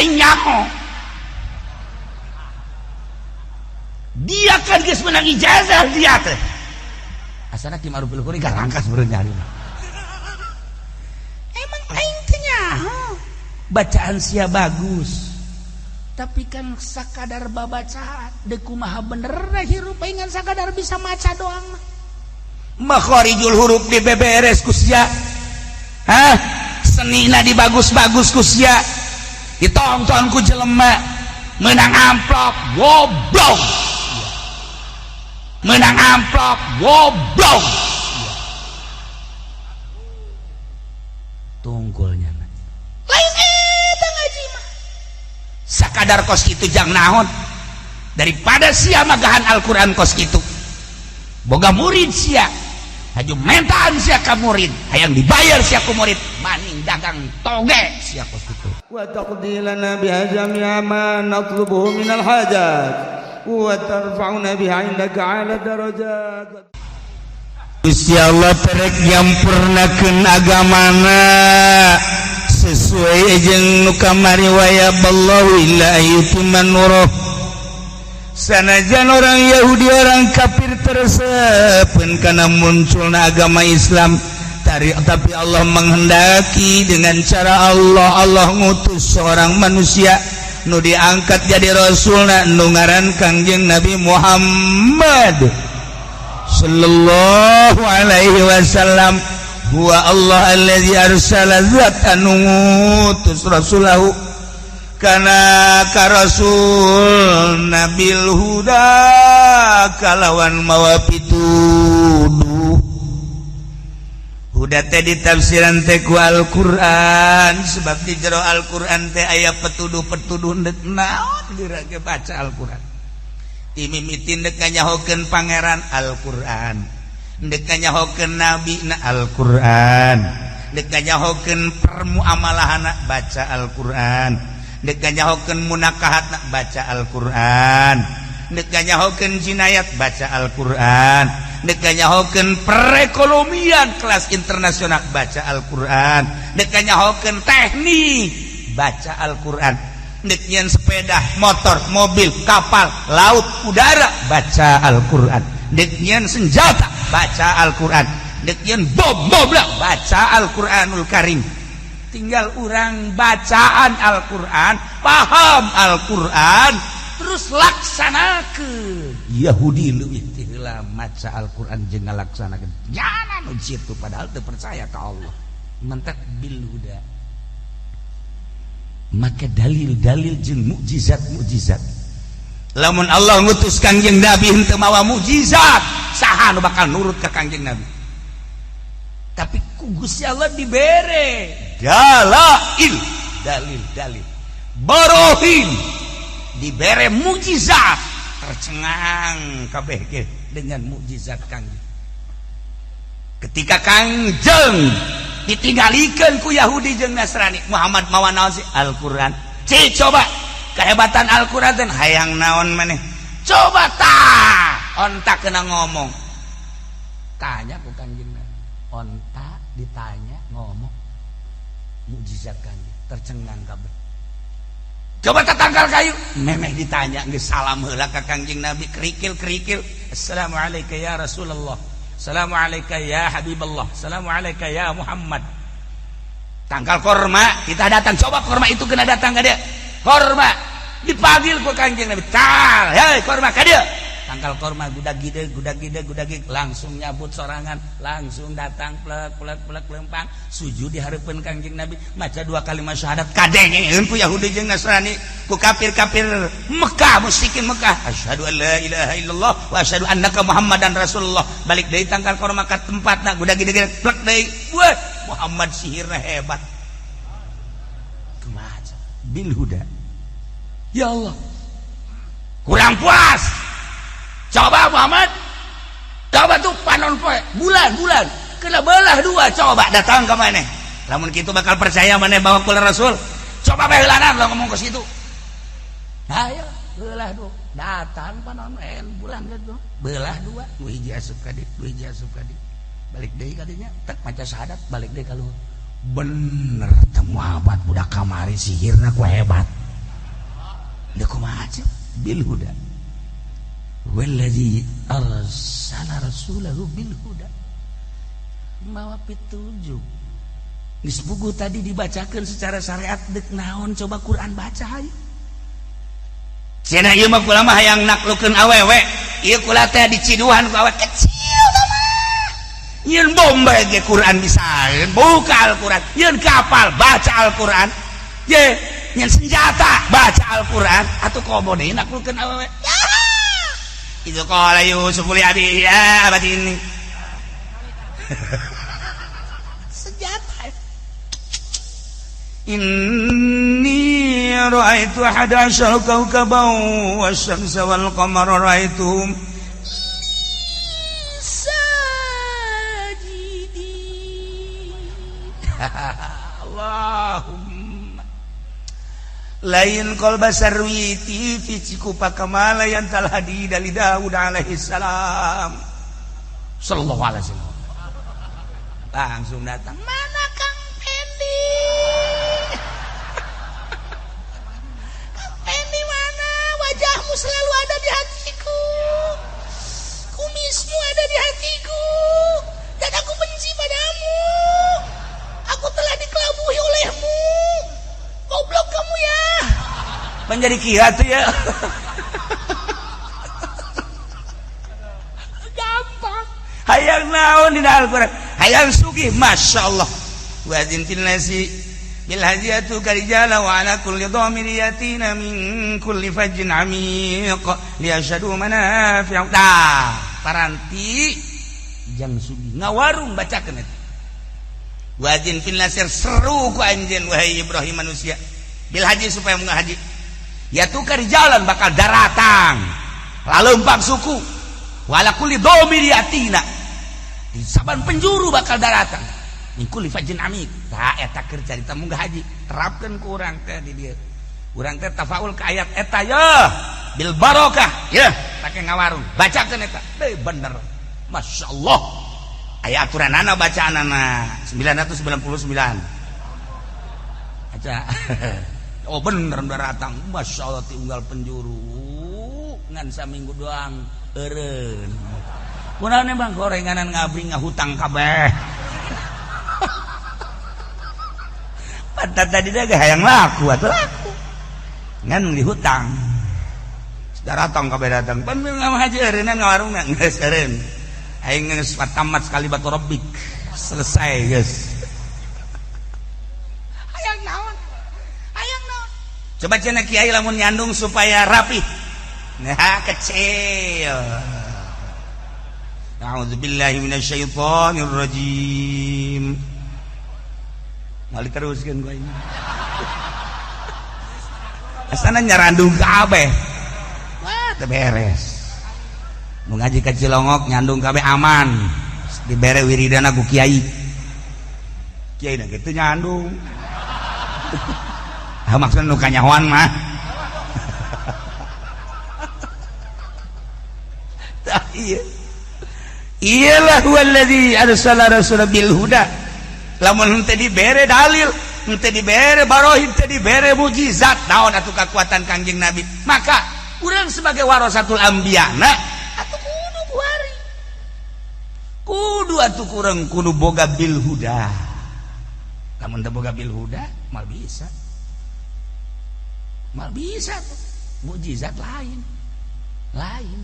aing nyaho. Dia kan geus menang ijazah dia teh. Asana Ki Ma'ruf Bilquri garangkas beureun nyari. Emang aing teh nyaho. Bacaan sia bagus. Tapi kan sakadar babacaan deuk kumaha bener hirup aing sakadar bisa maca doang mah. Makharijul huruf di beberes ku sia. Hah? Senina dibagus-bagus ku sia. Ditonton ku jelema menang amplop goblok. Menang amplop goblok. Tunggulnya lain eta ngaji mah sakadar kos kitu jang naon daripada sia magahan Al-Quran kos kitu boga murid sia haju mentaan sia ka murid hayang dibayar sia ku murid maning dagang toge sia kos kitu wa taqdilana biha jami'a ma natlubuhu minal hajat wa tarfa'una biha indaka 'ala darajat. Gusti Allah terek nyampurnakeun agamana sesuai jeung nu kamari waya ballahu illa ayyutimman nuruh. Sanajan orang Yahudi orang kafir tersepen kana munculna agama Islam tapi Allah menghendaki dengan cara Allah ngutus seorang manusia nu diangkat jadi rasulna nu ngaran Kangjeng Nabi Muhammad sallallahu alaihi wasallam. Huwa Allah allazi arsala zat anu ngutus rasulahu kana ka rasul nabil huda kalawan mawa pituduh. Huda teh ditafsiran teh ku Al-Qur'an sebab di jero Al-Qur'an teh aya petuduh-petuduh naon geura baca Al-Qur'an. Timimitin dek nyahokeun pangeran Al-Qur'an, dek nyahokeun nabi na Al-Qur'an, dek nyahokeun permuamalahana baca Al-Qur'an, dek nyahokeun munakahatna baca Al-Qur'an, dek nyahokeun jinayat baca Al-Qur'an, dek nyahokeun perekonomian kelas internasional baca Al-Qur'an, dek nyahokeun teknik baca Al-Qur'an. Nek nyen sepeda, motor, mobil, kapal, laut, udara baca Al-Qur'an. Nek nyen senjata baca Al-Qur'an. Nek nyen bom baca Al-Qur'anul Karim. Tinggal orang bacaan Al-Qur'an, paham Al-Qur'an, terus laksanakeun. Yahudi leuwih ti heula maca Al-Qur'an jeung ngalaksanakeun. Jangan ujitu padahal teu percaya ka Allah. Mentak bil huda. Maka dalil-dalil jeung mukjizat-mukjizat lamun Allah ngutus Kangjeng Nabi henteu mawa mukjizat saha nu bakal nurut ka Kangjeng Nabi. Tapi ku Gusti Allah dibere dalail, dalil-dalil barohin, dibere mukjizat tercengang kabeh dengan mukjizat Kangjeng. Ketika Kangjeng ditinggalikeun ku Yahudi jeung Nasrani, Muhammad mawa naon sih? Al-Qur'an. Coba kehebatan Al-Qur'an teh hayang naon maneh? Coba tah onta kena ngomong. Tanya ku Kangjeng Nabi. Onta ditanya ngomong. Mukjizat Kangjeng tercengang kabeh. Coba tatangkal kayu, memeh ditanya geus salam heula ka Kangjeng Nabi kerikil-kerikil. Assalamualaikum ya Rasulullah. Assalamualaikum ya Habiballah. Assalamualaikum ya Muhammad. Tangkal korma kita datang. Coba korma itu kena datang ka dia. Korma dipanggil ku Kangjeng Nabi. Tal, hei korma ka dia. Tangkal korma gudag-gide langsung nyabut sorangan, langsung datang plek lempang sujud di hareupeun Kangjeng Nabi, maca 2 kalimat syahadat kadengeun ku Yahudi jeung Nasrani, ku kafir-kafir Mekah, musyrikin Mekah. Asyhadu an la ilaha illallah wa asyhadu annaka Muhammadan Rasulullah. Balik deui tangkal korma ka tempatna, gudag-gide plek deui. Wah, Muhammad sihirna hebat. Kumaha bil huda. Ya Allah. Kurang puas. Coba Muhammad, coba tuh panon poe bulan kena belah 2, coba datang ke mana? Lamun kitu bakal percaya mana bawa kula Rasul. Coba bae heulanan lo ngomong ke situ. Ayo belah 2, datang panon bulan gitu. Belah 2, 2 hiji asup ka dieu, 2 hiji asup ka dieu. Balik deui ka dinya, tek maca syahadat, balik deui ka luhur. Bener teh Muhammad budak kamari sihirna ku hebat. da kumaha bil huda wallazi arsala rasulahu bil huda mawa pitujuh geus buku tadi dibacakeun secara syariat deuk naon coba Quran baca hayu cenah ieu mah kula mah hayang naklukeun awewe ieu kula teh diciduhan ku awet kecil mah yeun bomba ge Quran bisaeun buka Al-Quran yeun kapal baca Al-Quran ye nyen senjata baca Al-Quran atuh komo deui naklukeun awewe itu qala Yusuf li abi ya abadi ini senjata inni ra'aitu ahada asyara kawkaban wasyamsa wal qamara ra'aituhum Allahumma lain qol basarwiti fi cikupa kamala yang talhadi dari Daud alaihi salam sallallahu alaihi wasallam langsung datang mana Kang Pendi Kang Pendi mana wajahmu selalu ada di hatiku kumismu ada di hatiku dan aku benci padamu aku telah dikelabuhi olehmu goblok kamu ya menjadi kira tuh ya gampang hayang naon dina Al-Quran hayang sugih masyaallah wa adzin fil nasi bil hajiyatu karijala wa ala kulli dhamir yatina min kulli fajjin amiq liyashhadu manafi'a paranti jang sugih ngawarung bacakeun eta wajin fil nasir seru ku anjeun wahai Ibrahim manusia bil haji supaya munggah haji ya tukar jalan bakal daratang laleumpang suku wala kulli dhamir yatina di saban penjuru bakal daratang min kulli fajin amik tah eta keur carita munggah haji terapkeun ku urang teh di dieu urang teh tafaul ka ayat eta ya bil barokah ya take ngawarung bacakeun eta teh bener masyaallah aya aturanana bacaanana 999 aja oh bener datang masyaallah ti unggal penjuru ngan saminggu doang eureun kunaon bang gorenganan ngabring ngahutang kabeh padahal tadi dah hayang laku atuh laku ngan dihutang sudah datang kabeh datang pan haji eureun ngawarung geus eureun aing geus tamat sekali batu rabbik selesai guys hayang naon coba cenah kiai lamun nyandung supaya rapi nah kecil a'udzubillahi minasyaitonir rajim mali teruskeun gua ini asana nyarandung kabeh wah teu beres nu ngaji ka Cilongok nyandung kabeh aman dibere wiridana ku kiai na kitu nyandung maksudna nu kanyahoan mah tah iyalah wallazi arsala rasulahu bil huda lamun henteu dibere dalil henteu dibere barohin henteu dibere mukjizat naon atuh kakuatan Kangjeng Nabi maka urang sebagai warasatul anbiya kudu atuh kurang kudu boga bil huda lamun teu boga bil huda mal bisa tuh mukjizat lain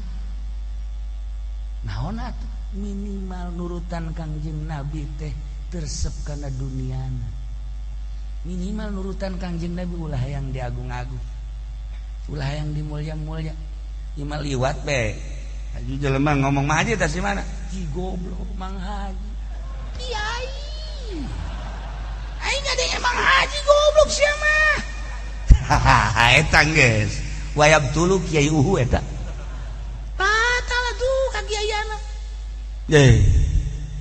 naon atuh minimal nurutan Kangjeng Nabi teh tersep kana duniana minimal nurutan Kangjeng Nabi ulah hayang diagung-agung ulah hayang dimulya-mulya ieu mah liwat be aju jelema ngomong mah haji tah si mana ji goblok Mang Haji kiai aing ada emang haji goblok sia mah eta geus wayab tulu kiai uhu eta batal tuh kagiayana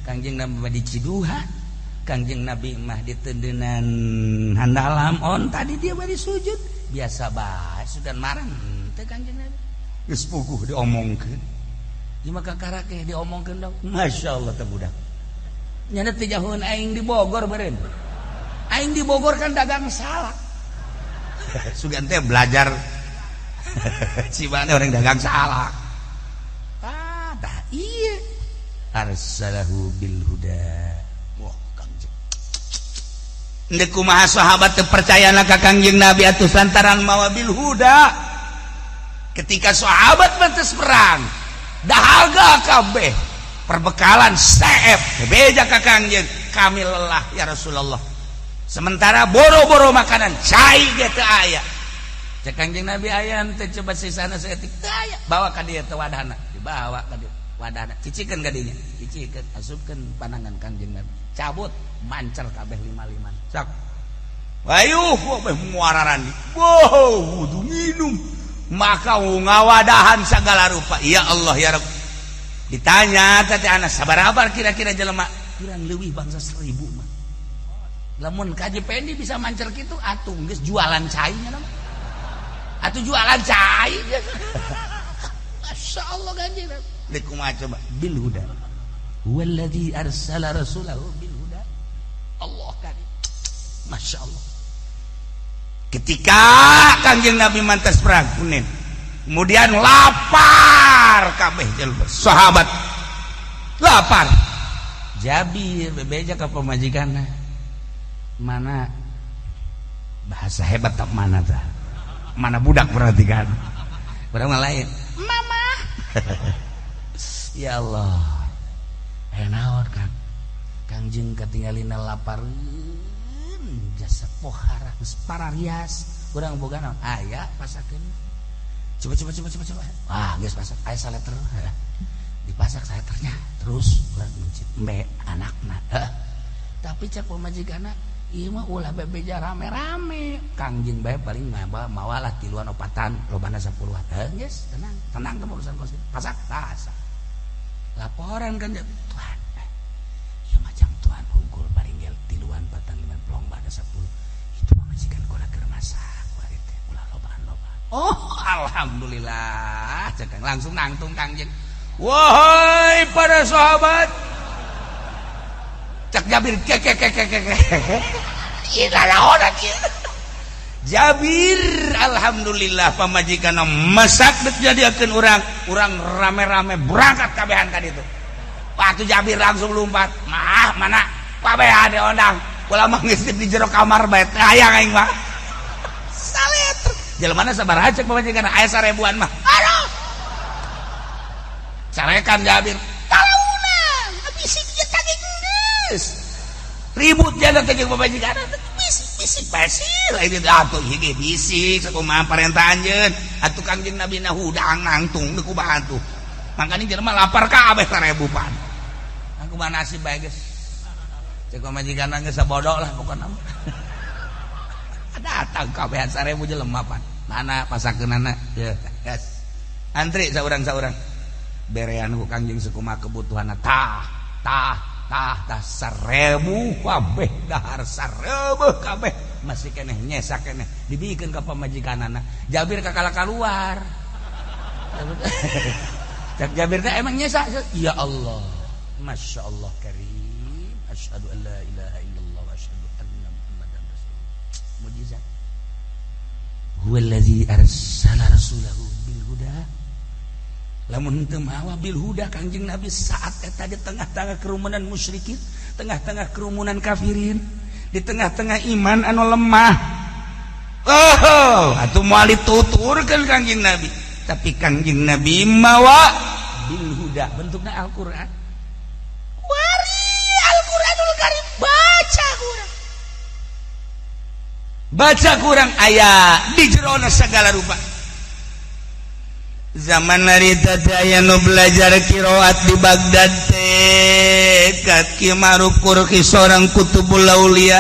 Kangjeng Nabi diciduhan Kangjeng Nabi mah ditendeunan handalam on tadi dia bari sujud biasa bae sugan marang teh Kangjeng Nabi geus puguh diomongkeun di maka karake diomongkeun dong masyaallah teh budak nyana teh jauheun aing di Bogor beureun aing di Bogor kan dagang salak sugan teh belajar Si mana orang dagang salak. Tah iya. Arsalahu bil huda. Wah, Kangjeng. Ndek kumaha sahabat teu percayana ka Kangjeng Nabi atuh lantaran mawa bil huda. Ketika sahabat bantes perang, dahaga kabeh perbekalan seef beja ka Kangjeng, kami lelah ya Rasulullah. Sementara boro-boro makanan cai ge teu aya. Cek Kangjeng Nabi aya teh coba sisana saeutik teu aya, bawa ka dieu teh wadahna, dibawa ka dieu wadahna, cicikeun ka dinya, cicikeun asupkeun panangan Kangjeng Nabi. Cabut mancer kabeh 5-5. Sak. Wayuh kabeh muararan. Wow, wudu minum. Maka ngawadahan segala rupa. Ya Allah ya Rabb. Ditanya teh anak sabaraha kira-kira jelema? Kurang leuwih bangsa 1000 mah. Lamun kaji pendi bisa mancer kitu atuh geus jualan cai nya nama. Atuh jualan cai. Masyaallah Kanjeng. Dek kumaha coba bil huda. Huwallazi arsala rasulahu bil huda. Allah kali. Masyaallah. Ketika Kanjeng Nabi mantas perang Hunain, kemudian lapar kabeh jelema sahabat. Lapar. Jabir bebeja ka pamajikanna. Mana bahasa hebat tak mana tah? Mana budak perhatikan. Urang lain. Mama. Ya Allah. Naon kan? Kangjeng katinggalina lapareun jasa pohara geus pararias. Urang boga naon? Aya pasakeun. Coba. Wah, geus pasak aya saleter. Dipasak saleternya. Terus urang mencit embe anakna. Tapi cek pamajikanna ieu mah ulah bebeja rame-rame. Kangjeng bae paling mawalah tiluan opatan lobana 10-an. Geus tenang teh urusan kos. Pasak. Laporan kan Tuhan. Ya macam Tuhan unggul paringgel tiluan 4-5 bada 10. Itu pamajikan kula keur masak kuari teh ulah lobaan. Oh, alhamdulillah. Cekang langsung nangtung Kangjeng. Wahai para sahabat. Cek Jabir Ira naon kieu. Jabir alhamdulillah pamajikanna masak dijadikeun urang rame-rame berangkat kabehan ka ditu. Waktu Jabir langsung lompat, "Mah, mana? Kabeh ade ondang. Kula mah geus di jero kamar bae teh hayang aing mah." Saleter. Jelema sabaraha cek pamajikanna aya 1000-an mah. Aduh. Carekan Jabir. Talauna, bisik ieu tagih geus. Ribut jaga ke jeung pamajikanna bisik basil ini atuh hiji bisik sakumaha parentah anjeun atuh Kangjeng Nabi na hudang nangtung teu kumaha atuh mangkana jelema lapar kabeh 1000-an aku mah nasib bae geus cek pamajikanna geus sabodo lah pokona datang kabehan 1000 jelema pan mana pasakeunana ya gas antri saurang-saurang berean ku Kangjeng sakumaha kebutuhanna tah 1000 kabeh dahar 1000 kabeh masih keneh nyesak keneh dibikeun ka pamajikanana. Jabir kakala keluar. Cak Jabir teh emang nyesak. Ya Allah. Masyaallah karim. Asyhadu an la ilaha illallah wa asyhadu anna Muhammadan rasulullah. Mujizat. Huwallazi arsala rasulahu bil huda. Lamun teu mawa bil huda Kangjeng Nabi saat eta di tengah-tengah kerumunan musyrikin, tengah-tengah kerumunan kafirin, di tengah-tengah iman anu lemah. Oh, atuh moal dituturkeun Kangjeng Nabi. Tapi Kangjeng Nabi mawa bil huda bentukna Al-Qur'an. Wari Al-Qur'anul Karim baca kurang. Baca kurang aya di jerona segala rupa. Zaman narita aya nu belajar qiraat di Baghdad teh kat Ki Ma'ruf Qurqi seorang kutubul aulia.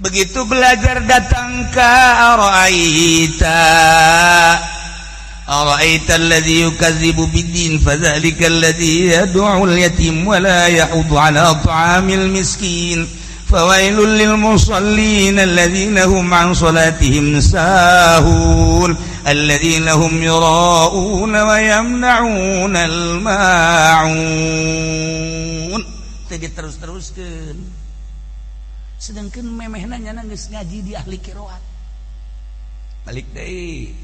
Begitu belajar datang ka araita alladhi yukadzibu bid-din fadzalika alladhi yad'u al-yatim wa la yahuddu 'ala ta'amil miskin. Fawailul lil musallin alladzina hum an salatihim sahun alladzina hum yura'una wa yamna'una al-ma'un. Tadi terus-teruskeun. Sedangkeun memehna nyana geus ngaji di ahli qiraat. balik deui.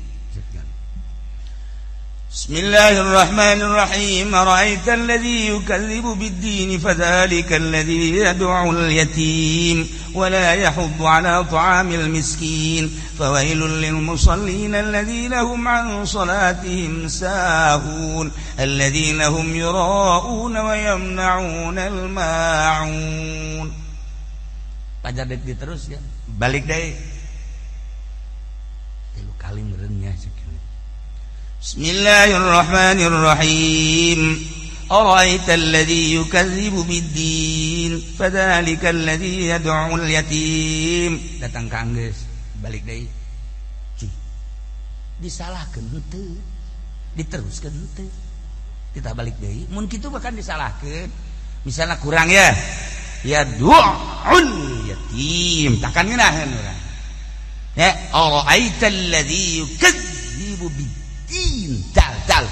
Bismillahirrahmanirrahim. Ara'aital ladzi yukadzibu bid-din fadzalikal ladzi yad'ul yatim wa la yahuddu 'ala ta'amil miskin fawailul lil musallin alladzina hum 'an salatihim sahun alladzina hum yura'una wa yamna'unal ma'un. Pajar deui terus ya. Balik deui. Tilu kali mereunnya sakit. Bismillahirrahmanirrahim. Ara'aital ladzi yukadzibu bid-din fadzalikal ladzi yad'ul yatim. Datang ka anggeus, balik deui. Disalahkeun henteu, diteruskeun henteu. Kita balik deui, mun kitu bahkan disalahkeun. Misalnya kurang ya. Yad'ul yatim. Takkan ngeunaheun urang. Ya, ara'aital ladzi yukadzibu bid dal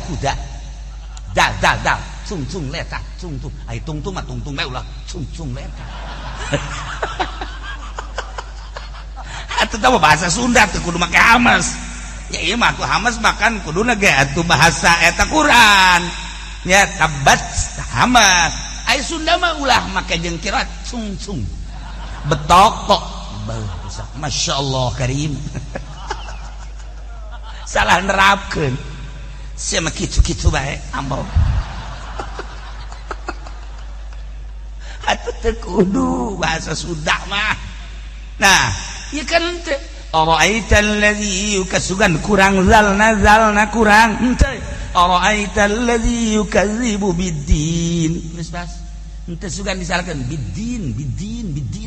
kuda dal cung letak cung ai tung mah tung bae ulah cung letak atuh tah bahasa Sunda teh kudu make hamas ya ieu mah atuh hamas makan kuduna ge atuh bahasa eta Quran ya tabat hamas ai Sunda mah ulah make jeung kirat cung betok kok masyaallah karim salah nerapkeun sia mah kitu-kitu bae ambo atuh teu kudu bahasa Sunda mah nah ieu kan teh ara'aital ladzi yukasugan kurang zalna kurang henteu ara'aital ladzi yukadzibu bid-din geus bas henteu sugan disalahkeun bid-din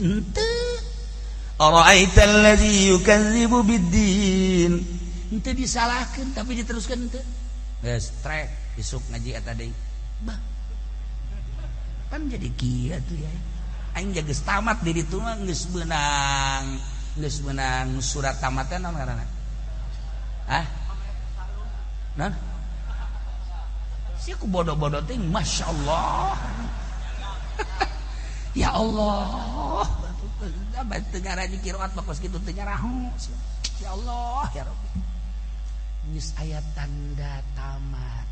henteu ara'aital ladzi yukadzibu bid-din ente disalahkan tapi diteruskan ente geus trek isuk ngaji eta deui bah pan jadi kieu tuh ya aing geus tamat di ditu mah geus meunang surat tamatna naon ngaranna naon sia ku bodoh-bodoh teh masyaallah ya Allah abad teu ngaraji qiraat bakos kitu teu nyaraho ya Allah ya Rabbi geus aya tanda tamat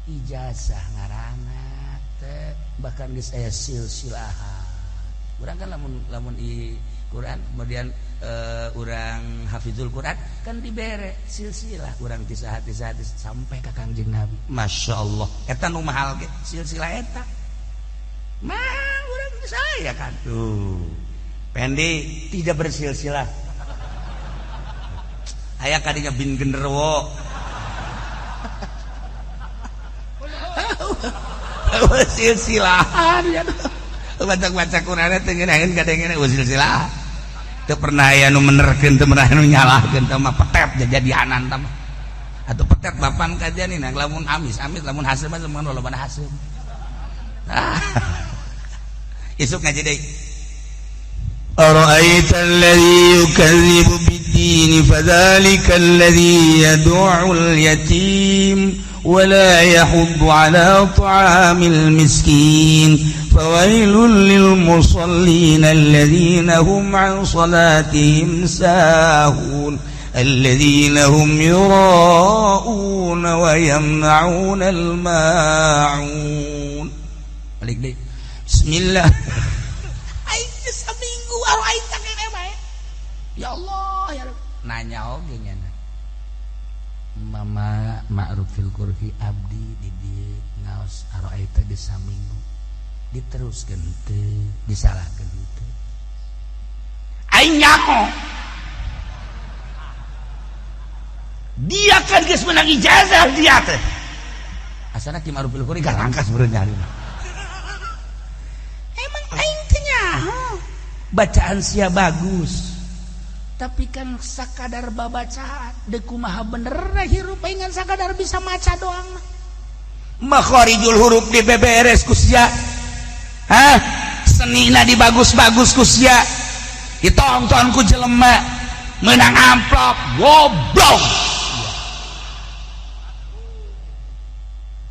ijazah ngaranna teh bahkan geus aya silsilahan urang kan lamun i Quran kemudian urang hafizul Quran kan dibere silsilah urang tisah sampai ka Kangjeng Nabi masyaallah eta nu mahal ge silsilah eta mah urang geus aya kan tuh pendek tidak bersilsilah aya kadinya bin genderuwo silsilahan ya baca Quran teh ngeunaheun kadang-kadang silsilah teu pernah aya nu menerkeun teu pernah nu nyalahkeun teh mah petet jadianan teh mah atuh petet bapan kajianina lamun amis lamun hasil mah lamun lolobana hasil isuk ngaji deui أرأيت الذي يكذب بالدين فذلك الذي يدع اليتيم ولا يحض على طعام المسكين فويل للمصلين الذين هم عن صلاتهم ساهون الذين هم يراءون ويمنعون الماعون بسم الله ya Allah ya Rabbi nanya oge nya mama ma'ruf fil qurhi abdi di dieu ngaos araita di saminggu diteruskeun teu disalahkeun teu aing nyaho dia kan geus menang ijazah dia teh asana ti ma'ruf fil qurhi garangkas beureun nyari emang aing teh nyaho bacaan sia bagus tapi kan sakadar babacaan deuk kumaha bener hirup pengen sakadar bisa maca doang makharijul huruf dibeberes ku sia senina dibagus-bagus ku sia ditonton ku jelema meunang amplop goblok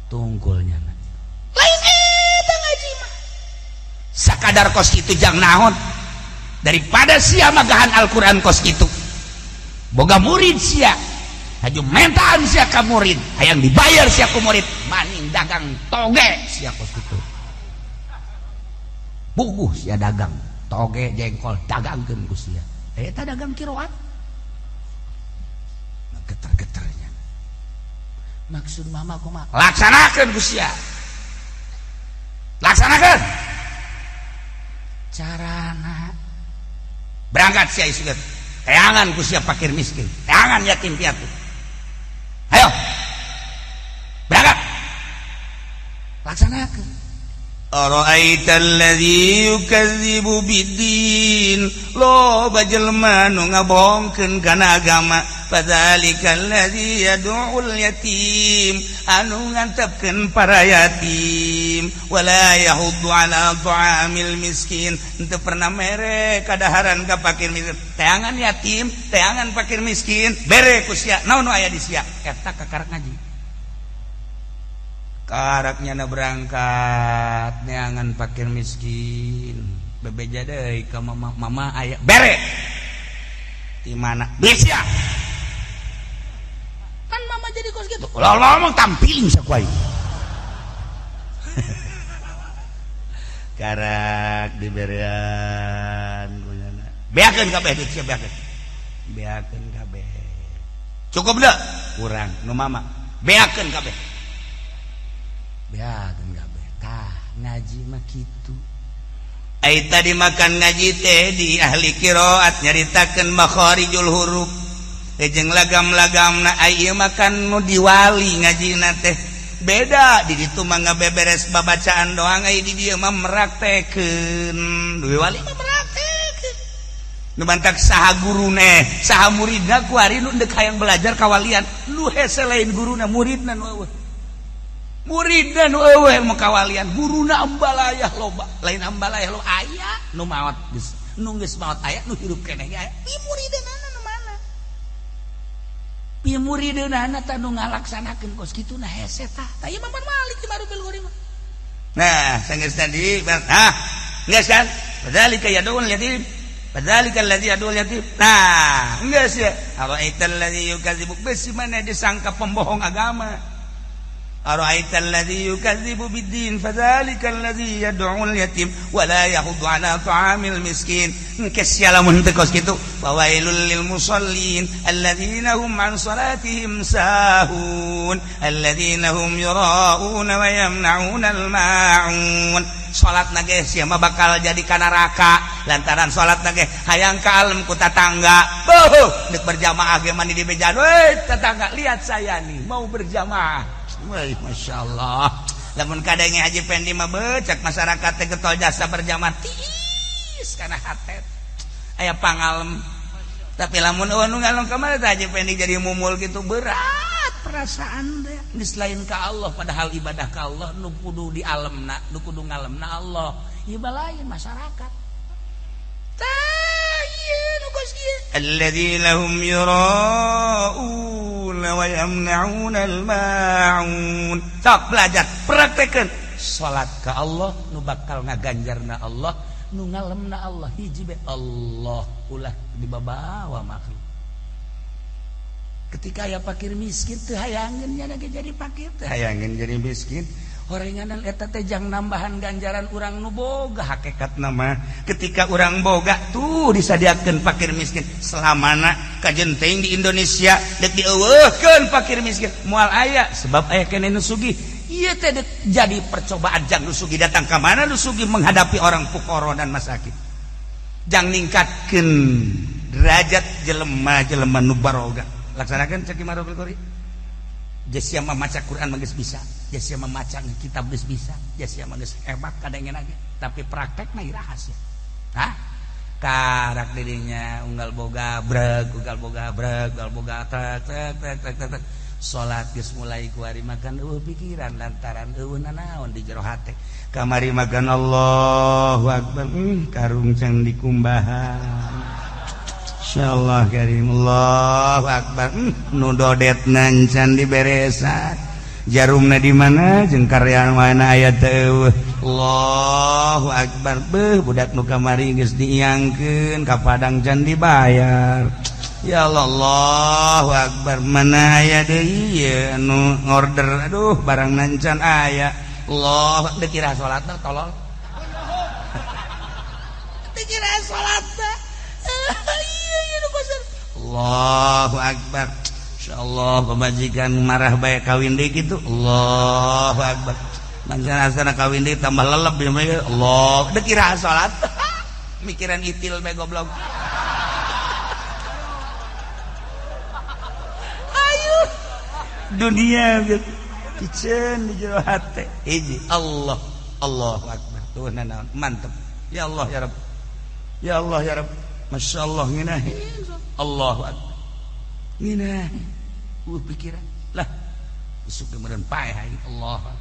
tunggulnya lain eta ngaji mah sakadar kos kitu jang naon daripada sia magahan Al-Quran kos gitu boga murid sia haju mentaan sia ka murid hayang dibayar sia ku murid maning dagang toge sia kos kitu bubuh sia dagang toge jengkol dagangkeun ku sia eta dagang kiroat geter-geternya maksud mama kumaha laksanakeun ku sia laksanakeun carana berangkat sia isuget teangan ku sia fakir miskin teangan yatim piatu ayo berangkat laksanakeun ara'aital ladzi yukadzibu biddin loba jelema nu ngabohongkeun kana agama fadzalikal ladzi yad'ul yatim anu ngantepkeun para yatim wala yahuddu ala ta'amil miskin henteu pernah mere kadaharan ka fakir miskin teangan yatim teangan fakir miskin bere ku sia naon nu aya di sia eta kakarak ngaji karaknya na berangkat neangan fakir miskin bebeja deui ka mama aya bere di mana bisa kan mama jadi kos gitu ulah ngomong tampiling sakuai karak diberean kunyana beakeun kabeh duit sia beakeun kabeh cukup dah kurang nu mama beakeun kabeh beakeun kabeh tah ngaji mah kitu ai tadi makan ngaji teh di ahli qiraat nyaritakeun makharijul huruf jeung lagam-lagamna ai ieu makan nu diwali ngajina teh beda di ditu mah ngabeberes babacaan doang ai di dieu mah meraktekeun diwali mah meraktekeun nu bantak saha gurune saha muridna ku ari nu deuk hayang belajar kawalian lu hese lain guruna muridna nu eueuh muridna nu eueuh ilmu kawalian guruna ambalayah loba lain ambalayah lo aya nu maot geus nu geus maot aya nu hirup keneh aya pi muridna nu mana pi muridna tah nu ngalaksanakeun kos kituna hese tah ieu mah malik di marubil gori mah nah sanggeus tadi nah geus kan badzalika yadul yatim badzalika alladzi yadul yatim nah geus ya ara'aital ladzi yukadzibu besi mana disangka pembohong agama ara'aital ladzi yukadzibu biddin fadzalikal ladzi yad'ul yatim wa la yahuddu 'ala ta'amil miskin kesialamun teu kos kitu fawailul lil musallin alladzina hum 'an salatihim sahun alladzina hum yura'una wa yamna'una al-ma'un salat nage sia mah bakal jadi ka neraka lantaran salat nage hayang ka alam ku tatangga beuh deuk berjamaah ge mandi di bejan we tatangga lihat saya nih mau berjamaah. Wih, Masya Allah. Lamun kadangnya Haji Pendi mah becek masyarakat teh getol jasa berjamaah tiis kana hatet. Aya pangalem. Tapi lamun eueuh nu ngalong ka mana Haji Pendi jadi mumul gitu berat perasaan teh. Geus lain ka Allah padahal ibadah ka Allah nu kudu di alemna, nu kudu ngalemna Allah. Ieu lain masyarakat. Tah ieu nu geus kieu. Alladzina hum yura'una wa yamna'una al-ma'un. Sok belajar praktekeun salat ka Allah nu bakal ngaganjarna Allah nu ngalemna Allah hiji be Allah ulah dibabawa makhluk. Ketika aya fakir miskin teu hayangeun nya jadi fakir teu hayangeun jadi miskin. Horenganan eta teh jang nambahan ganjaran urang nu boga hakikatna mah ketika urang boga tuh disadiakeun fakir miskin selamana kajenteng di Indonesia deuk dieuweuhkeun fakir miskin moal aya sebab aya keneh nu sugih ieu teh jadi percobaan jang nu sugih datang ka mana nu sugih menghadapi orang fuqara dan masakin jang ningkatkeun derajat jelema-jelema nu baroga laksanakeun cek Marufil Qori Jasia mah maca Quran mah geus bisa, Jasia mah maca kitab geus bisa, Jasia mah geus hebat kadenge lagi, tapi praktek mah rahasia. Hah? Karak dirinya unggal boga breg, unggal boga tek. Salat geus mulai ku ari makan pikiran lantaran eueuh nanaon di jero hate. Kamari makan Allahu Akbar, karung can dikumbahan. Insyaallah karim Allahu Akbar nu dodetna can diberesan jarumna di mana jeung karyan mana aya teu Allahu Akbar beuh budak nu kamari geus diiangkeun ka padang can dibayar Ya Allah, Allahu Akbar. Mana aya deui ye anu ngorder, aduh barang nancan aya. Allah, dikira salat tolol. Dikira salat. Iya nu kosan. Allahu Akbar. Insyaallah pamajikan marah bae kawin deui kitu. Allahu Akbar. Mancan asana kawin deui tambah lelep ya mah. Allah, dikira salat. Mikiran itil bae goblok. Dunia kicen di jero hate hiji Allah Allahu Akbar tuh naon mantep ya Allah ya Rabb ya Allah ya Rabb masyaallah nginahi Allahu Akbar nginahi pikiran lah usuk kemudian pae hai Allah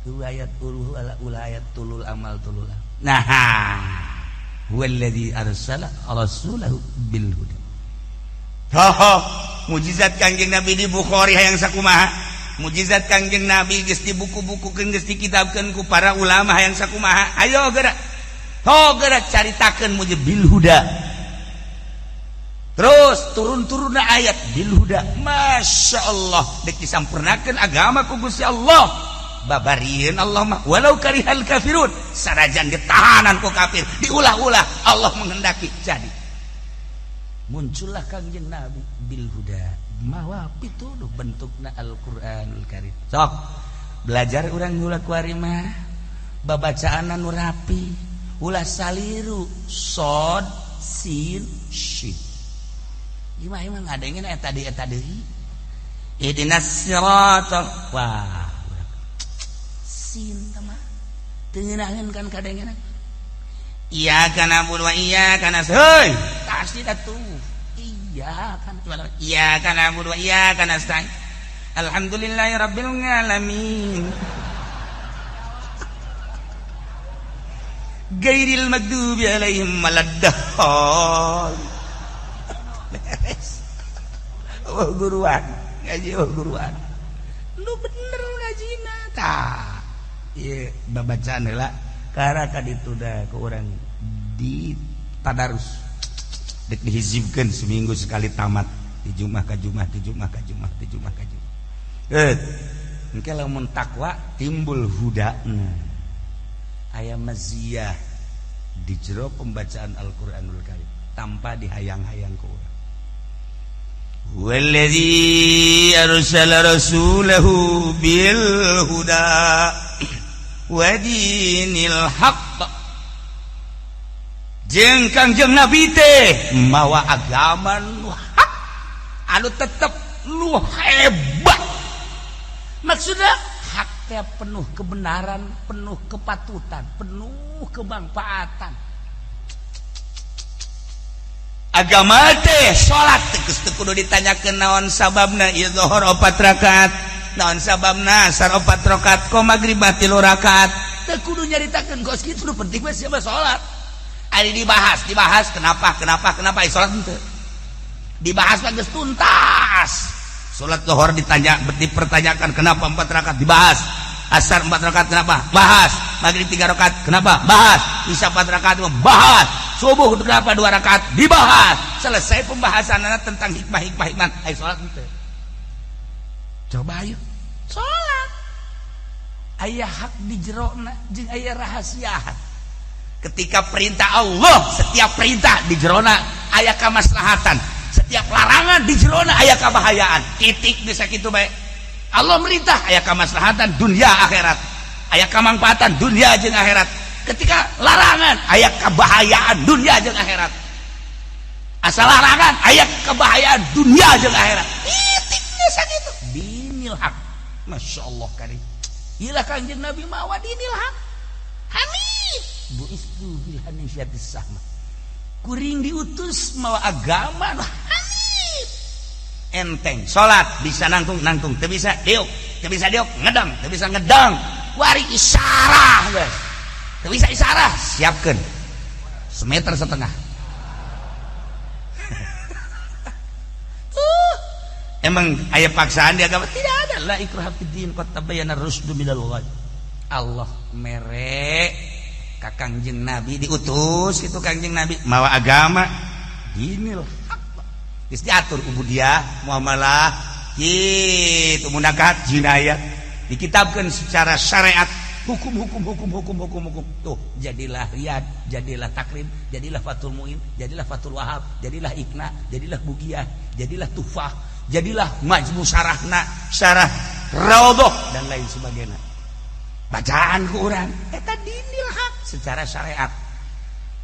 ayat uluh ala ulayat tulul amal tulul nah huwallazi arsala rasulahu bil huda mujizat Kangjeng Nabi di Bukhari hayang sakumaha mujizat Kangjeng Nabi geus di buku-bukukeun geus dikitabkeun ku para ulama hayang sakumaha ayo geura caritakeun mujizat bil huda terus turun-turunna ayat bil huda masyaallah deuk disampurnakeun agama ku Gusti Allah babarieun Allah mah walau karihal kafirun sanajan ditahanan ku kafir diulah-ulah Allah menghendaki jadi muncullah Kangjeng Nabi bil huda mawa pituduh bentukna Al-Qur'anul Karim sok belajar urang heula kuari mah babacaan nu rapi ulah saliru sod sin shin gimana ngadengeun eta deui ihdinas siratal wah sin mah teu ngeunaheun kan kadengeun iya kana na'budu wa iyyaka nasta'in tasdid atuh iya kana na'budu wa iyyaka nasta'in alhamdulillahirabbil alamin ghairil maghdubi alaihim waladdallin beres guruan ngaji guruan lu bener ngajina tah ieu babacaan heula karena kaditu da ke orang di tadarus dek dihizibkeun seminggu sekali tamat di Jumat ka Jumat engke lamun takwa timbul hudana aya maziyah di jero pembacaan Al-Qur'anul Karim tanpa dihayang-hayang ke urang wallazi arsala rasulahu bil huda wadinil haqq jeung Kangjeng Nabi teh mawa agama nu hak anu tetep nu hebat maksudna hak teh penuh kebenaran penuh kepatutan penuh kemanfaatan agama teh salat geus teu kudu ditanyakeun naon sababna ieu zuhur 4 rakaat naon sababna asar 4 rakaat ko magrib 3 rakaat teu kudu nyaritakeun geus kitu nu penting mah siapa salat ari dibahas kenapa salat teu dibahas mah geus tuntas salat zuhur dipertanyakan kenapa 4 rakaat dibahas asar 4 rakaat kenapa bahas magrib 3 rakaat kenapa bahas isya 4 rakaat bahas subuh kenapa 2 rakaat dibahas selesai pembahasanana tentang hikmah ai salat teu coba ayo salat aya hak di jerona jeung aya rahasiaan ketika perintah Allah setiap perintah di jerona aya kamaslahatan setiap larangan di jerona aya kabahayaan titik bisa kitu bae Allah merintah aya kamaslahatan dunia akhirat aya kamanfaatan dunia jeung akhirat ketika larangan aya kabahayaan dunia jeung akhirat asal larangan aya kabahayaan dunia jeung akhirat titiknya sakitu dinil haq masyaallah karim ilah Kangjeng Nabi mawa dinil haq hamid buistu bil hanifiyatis sahma kuring diutus mawa agama hamid enteng salat bisa nangtung teu bisa diuk ngedang teu bisa ngedang wari isyarah guys teu bisa isyarah siapkeun 1,5 meter emang aya paksaan di agama tidak ada la ikraha fid din qad tabayyana rusdu minal ghayy Allah mere ka Kangjeng Nabi diutus kitu Kangjeng Nabi mawa agama dinil haq geus diatur ubudiyah muamalah kitu munakat jinayat dikitabkeun secara syariat hukum tuh jadilah riyad jadilah takrim jadilah fatul muin jadilah fatul wahab jadilah ikna jadilah bugiyah jadilah tufah jadilah majmu syarahna syarah raudhah dan lain sebagainya bacaan ku urang eta dinil haq secara syariat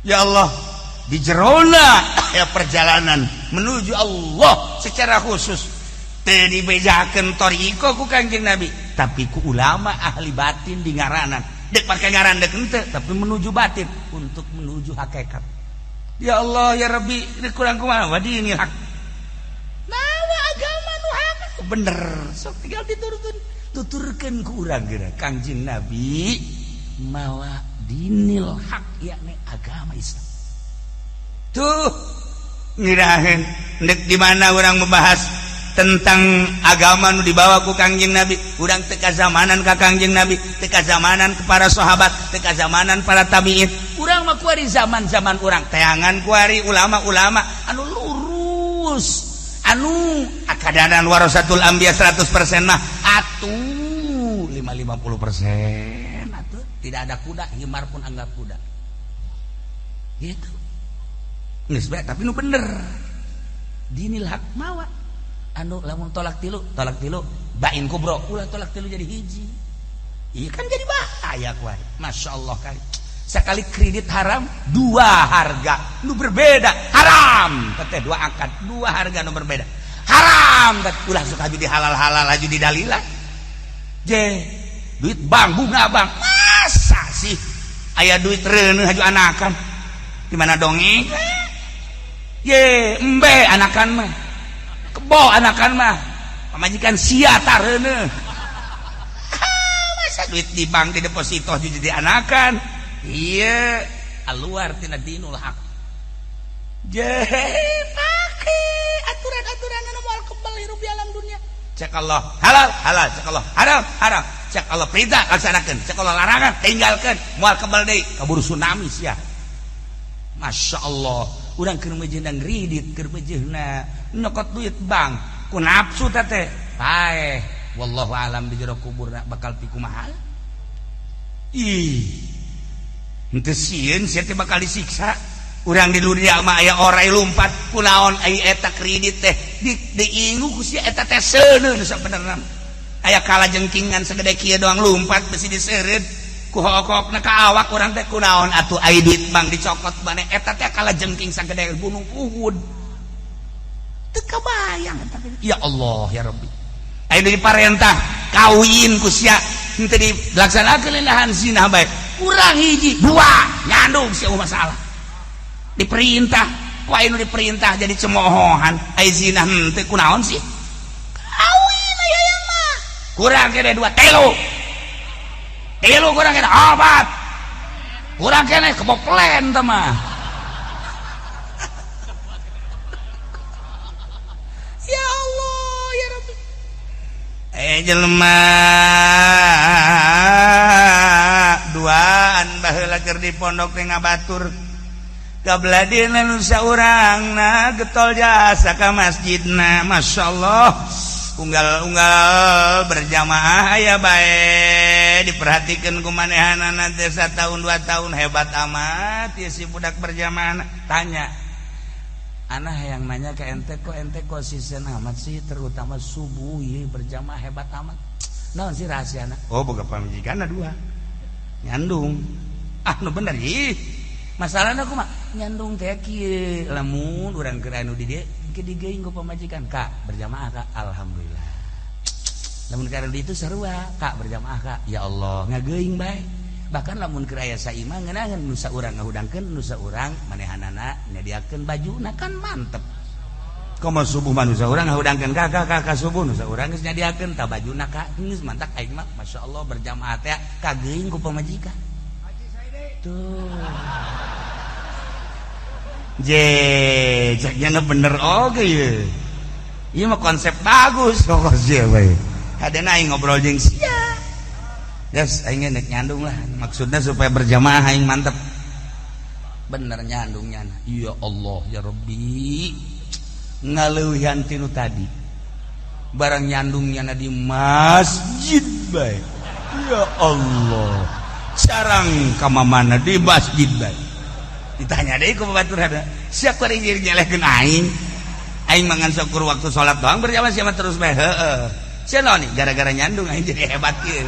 ya Allah di jerona ya perjalanan menuju Allah secara khusus teu dibejakeun thariqah ku Kangjeng Nabi tapi ku ulama ahli batin di ngaranan dek pakai ngaran dek henteu tapi menuju batin untuk menuju hakikat ya Allah ya Rabbi dek kurang kumaha dinil haq nawa agama nu hak bener sok tinggal tuturkeun ku urang geura Kangjeng Nabi mawa dinil haq yakni agama Islam tuh ngiraheun dek di mana urang membahas tentang agama nu dibawa ku Kangjeng Nabi urang teu kazamanan ka Kangjeng Nabi teu kazamanan ke para sahabat teu kazamanan para tabiin urang mah kuari zaman-zaman urang teangan kuari ulama-ulama anu lurus anu akadanan warasatul anbiya 100% mah atuh 50% atuh tidak ada kuda himar pun anggap kuda gitu geus bae tapi nu bener dinil haq mawa anu lamun tolak tilu bain kubro ulah tolak tilu jadi hiji iya kan jadi bahaya kuari Masya Allah kali sekali kredit haram dua harga nu berbeda haram teteh dua akad dua harga nu berbeda haram ulah suka jadi halal-halal aja di dalilah duit bank bunga bank masa sih aya duit reuneuh haju anakan di mana dongeng embe anakan mah kebo anakan mah pamajikan sia tareuneuh masa duit di bank di deposito jadi anakan iya aluar tina dinul haq pake aturan-aturan anu moal kebal hirup di alam dunia cek Allah halal cek Allah haram cek Allah perintah laksanakeun cek Allah larangan tinggalkeun moal kebal deui kaburu tsunami sia Masya Allah urang keur mejeunna ngridit keur mejeunna nyokot duit bank ku nafsu teh paeh wallahu alam di jero kuburna bakal ti kumaha ih henteu sieun sia teh bakal disiksa urang di dunia mah aya orai lumpat kunaon ai eta kredit teh diingu ku sia eta teh seuneu nu sabenerna aya kalajengkingan sagede kieu doang lumpat besi diseureud ku hokokna ka awak urang teh kunaon atuh ai duit bank dicokot maneh eta teh kalajengking sagede gunung Uhud teu kabayang ya Allah ya Rabbi aya diparentah kawin ku sia henteu dilaksanakeun linahan zina bae urang hiji dua nyandung sia masalah diperintah ku aya nu diperintah jadi cemoohan aya zina henteu kunaon sih kawin aya yang mah kurang kene dua telu kurang kene obat kurang kene keboplen teh mah ya Allah ya Rabbi jelema duaan baheula keur di pondok teh ngabatur kabladina nu saurangna getol jasa ka masjidna masyaallah unggal berjamaah aya bae diperhatikeun ku manehanana teh 1 tahun 2 tahun hebat amat ya si budak berjamaah tanya ana hayang nanya ke ente kok konsisten amat sih terutama subuh ieu berjamaah hebat amat naon sih rahasiana oh boga pamajikanna 2 nyandung nu bener ih masalahna kumaha nyandung teh kieu lamun urang keur anu di dieu digeuing ku pamajikan Kak berjamaah Kak alhamdulillah lamun keur di itu sarua Kak berjamaah Kak ya Allah ngageuing bae bahkan lamun keur aya saimah ngeunaheun nu saurang ngahudangkeun nu saurang manehanana nyadiakeun bajuna kan mantep komo subuh mah nu saurang ngahudangkeun Kak subuh nu saurang geus nyadiakeun tah bajuna Kak geus mantap aing mah masyaallah berjamaah teh kageuing ku pamajikan tuh ceknya bener oke ya iya mah konsep bagus pokok sia bae kadena aing ngobrol jeung sia yes aing nek nyandung lah maksudnya supaya berjamaah aing mantep bener nyandungnya. Ya Allah ya Rabbi, ngaleuwihan tinu tadi barang nyandungnya di masjid bae. Ya Allah, sarang kamamana di masjid bae. Ditanya deui ku babaturan, sia ku rinjir nyelehkeun aing. Aing mangan syukur waktu salat doang berjamaah sia terus bae. Heeh. Sia naon nih gara-gara nyandung aing jadi hebat kieu.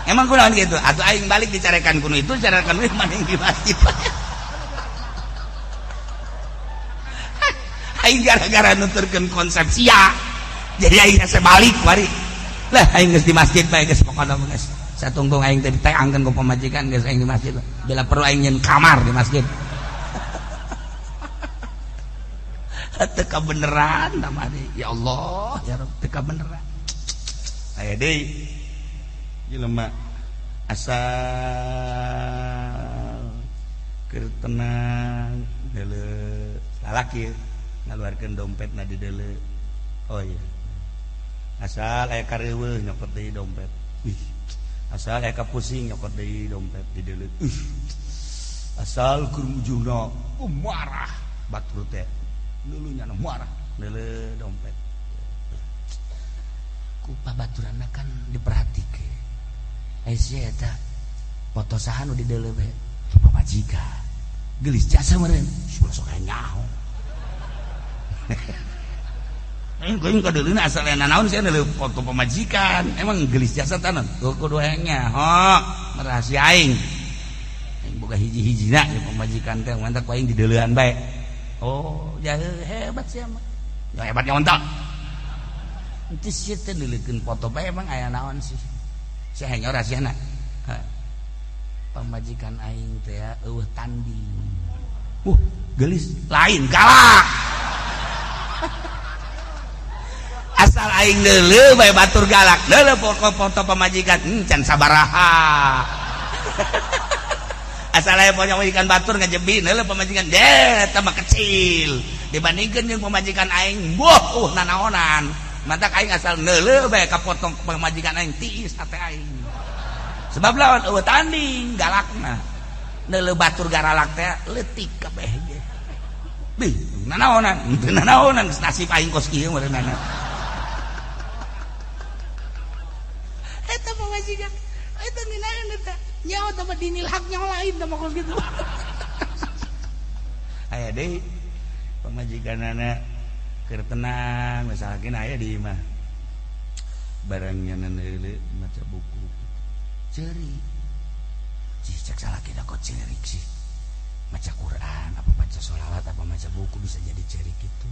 Emang kunaon gitu? Atuh aing balik dicarekan kuno itu, carekan kuno maning di masjid. Aing gara-gara nuturkeun konsep sia. Jadi aing hese balik wari. Lah aing geus di masjid bae geus pokona geus. Satungtung aing teh diteangkeun ku pamajikan geus aing di masjid. Bila perlu aing nyeun kamar di masjid. Teka beneran namanya. Ya Allah, ya Rabb, teka beneran. Aya deui jelema asal keur tenang deuleu lalaki ngaluarkeun dompetna di deuleu. Oh iya. Asal aya kareuweuh nyokot deui dompet. Asal aya kapusing nyokot deui dompet di deuleu. Asal keur ujungna marah batur teh. Dulunya marah deuleu dompet. Ku babaturanna kan diperhatikeun. Aya eta foto saha nu di deuleu bae? Pamajikan. Geulis jasa meureun. Sulah sok aya nyaho. Engko kadeulina asal aya naon sia deuleu foto pamajikan. Emang geulis jasa tanan? Kudu aya nyaho. Rahasia aing. Aing boga hiji-hijina ya pamajikan teh mantap aing di deuleuan bae. Oh, ya hebat sia mah. Ya hebat nyontok. Itu sih teh nulikeun foto bae emang aya naon sih? Sia hanya rahasiana. Pamajikan aing teh eueuh tanding. Geulis lain galak. Asal aing deuleu bae batur galak. Deuleu foto pamajikan can sabaraha. Asal aya pamajikan batur ngajebi deuleu pamajikan eta mah kecil dibandingkeun jeung pamajikan aing. Nanaonan. Mantak aing asal neuleuh bae ka potong pamajikan aing tiis hate aing. Sebab lawan eueuh tanding galakna. Neuleuh batur garalak teh leutik kabeh ge. Bih, nanaonan, teu nanaonan nasib aing kos kieu meureunana. Eta pamajikan, eta ninaeun eta. Nyaho teh dinil hak nyaho lain teh kos kitu. Aya deui pamajikanana keur tenang misalkan aya di imah barangnya neuleuh maca buku ceuri cek salaki da kok cerik sih maca Quran apa baca sholawat apa maca buku bisa jadi cerik gitu